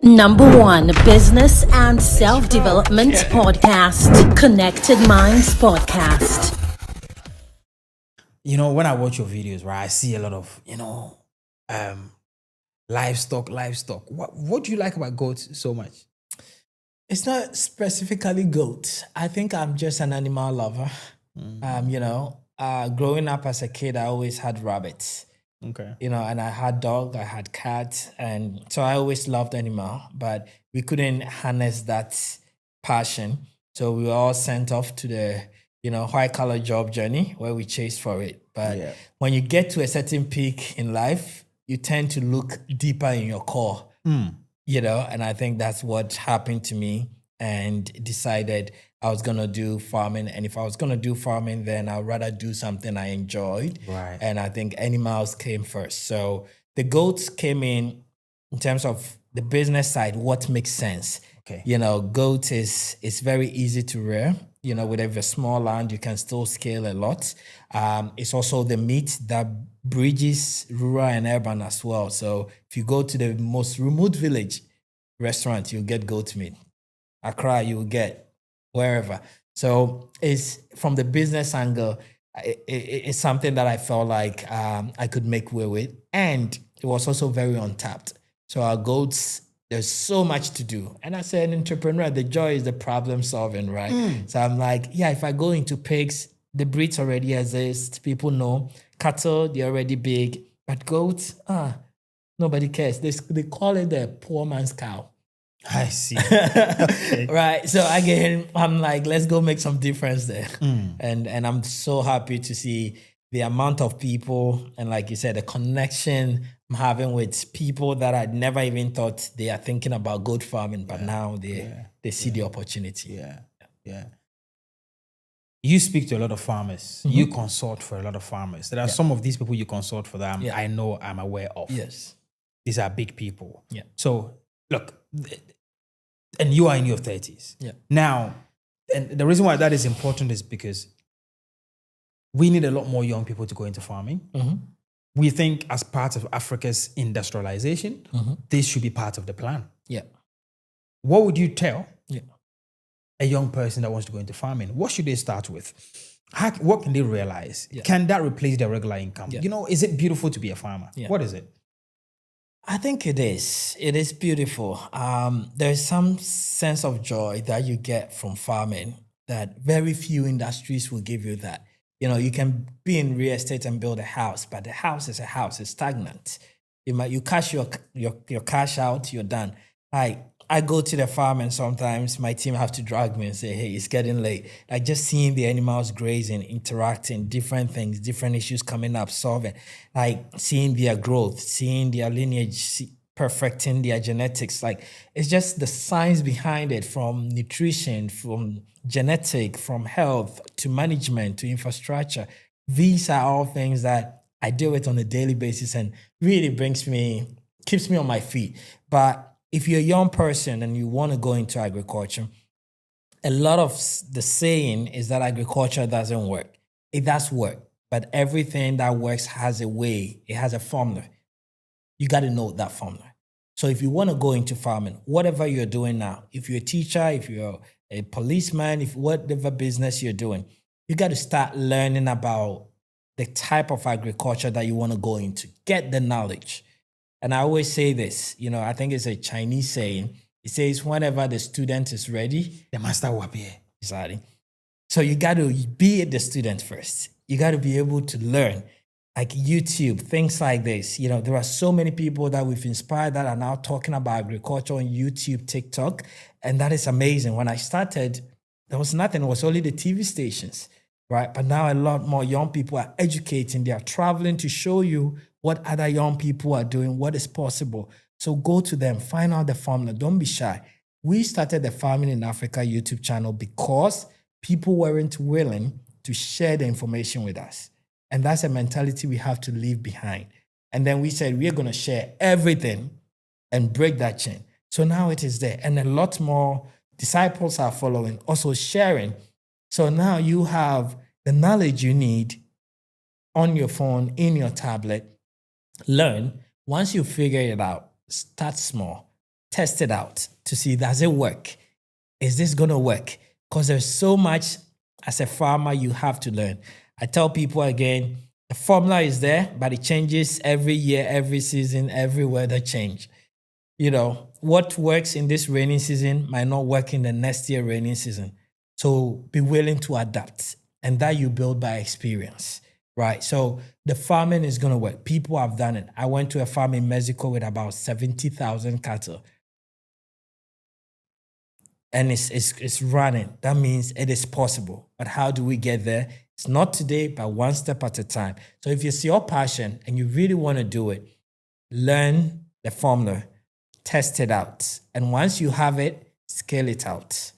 #1 business and self-development podcast, Connected Minds Podcast. You know, when I watch your videos, right, I see a lot of, livestock. What do you like about goats so much? It's not specifically goats. I think I'm just an animal lover. Growing up as a kid, I always had rabbits. Okay. And I had dog, I had cat, and so I always loved animal, but we couldn't harness that passion. So we were all sent off to the, white collar job journey where we chased for it. But when you get to a certain peak in life, you tend to look deeper in your core, and I think that's what happened to me, and decided I was going to do farming. And if I was going to do farming, then I'd rather do something I enjoyed. Right. And I think animals came first. So the goats came in terms of the business side, what makes sense. Okay. Goat is very easy to rear. With a small land, you can still scale a lot. It's also the meat that bridges rural and urban as well. So if you go to the most remote village restaurant, you'll get goat meat. Accra, you'll get wherever. So it's from the business angle, it's something that I felt like I could make way with. And it was also very untapped. So our goats, there's so much to do. And as an entrepreneur, the joy is the problem solving, right? So I'm like, if I go into pigs, the breeds already exist. People know. Cattle, they're already big. But goats, nobody cares. They call it the poor man's cow. I see. Okay. Right. So again, I'm like, let's go make some difference there. And I'm so happy to see the amount of people and, like you said, the connection I'm having with people that I never even thought they are thinking about goat farming, but now they see the opportunity. Yeah. You speak to a lot of farmers. You consult for a lot of farmers. There are some of these people you consult for that I know, I'm aware of. Yes. These are big people. Yeah. So look, and you are in your 30s. Yeah. Now, and the reason why that is important is because we need a lot more young people to go into farming. We think as part of Africa's industrialization, this should be part of the plan. Yeah. What would you tell Yeah. a young person that wants to go into farming? What should they start with? What can they realize? Yeah. Can that replace their regular income? Yeah. Is it beautiful to be a farmer? Yeah. What is it? I think it is. It is beautiful. There's some sense of joy that you get from farming that very few industries will give you that. You can be in real estate and build a house, but the house is a house. It's stagnant. You cash your cash out, you're done. I go to the farm and sometimes my team have to drag me and say, hey, it's getting late. Like just seeing the animals grazing, interacting, different things, different issues coming up, solving, like seeing their growth, seeing their lineage, perfecting their genetics. Like it's just the science behind it, from nutrition, from genetic, from health to management to infrastructure. These are all things that I deal with on a daily basis and really keeps me on my feet. But if you're a young person and you want to go into agriculture, a lot of the saying is that agriculture doesn't work. It does work, but everything that works has a way. It has a formula. You got to know that formula. So if you want to go into farming, whatever you're doing now, if you're a teacher, if you're a policeman, if whatever business you're doing, you got to start learning about the type of agriculture that you want to go into. Get the knowledge. And I always say this, I think it's a Chinese saying. It says, whenever the student is ready, the master will appear. Exactly. So you got to be the student first. You got to be able to learn, like YouTube, things like this. There are so many people that we've inspired that are now talking about agriculture on YouTube, TikTok, and that is amazing. When I started, there was nothing. It was only the TV stations, right? But now a lot more young people are educating. They are traveling to show you what other young people are doing, what is possible. So go to them, find out the formula. Don't be shy. We started the Farming in Africa YouTube channel because people weren't willing to share the information with us. And that's a mentality we have to leave behind. And then we said, we're going to share everything and break that chain. So now it is there. And a lot more disciples are following, also sharing. So now you have the knowledge you need on your phone, in your tablet. Learn. Once you figure it out, start small. test it out to see, does it work? Is this going to work? Because there's so much as a farmer you have to learn. I tell people again, the formula is there, but it changes every year, every season, every weather change. You know, what works in this rainy season might not work in the next year rainy season. So be willing to adapt, and that you build by experience, right? So the farming is going to work. People have done it. I went to a farm in Mexico with about 70,000 cattle. And it's running. That means it is possible. But how do we get there? It's not today, but one step at a time. So if it's your passion and you really want to do it, learn the formula, test it out. And once you have it, scale it out.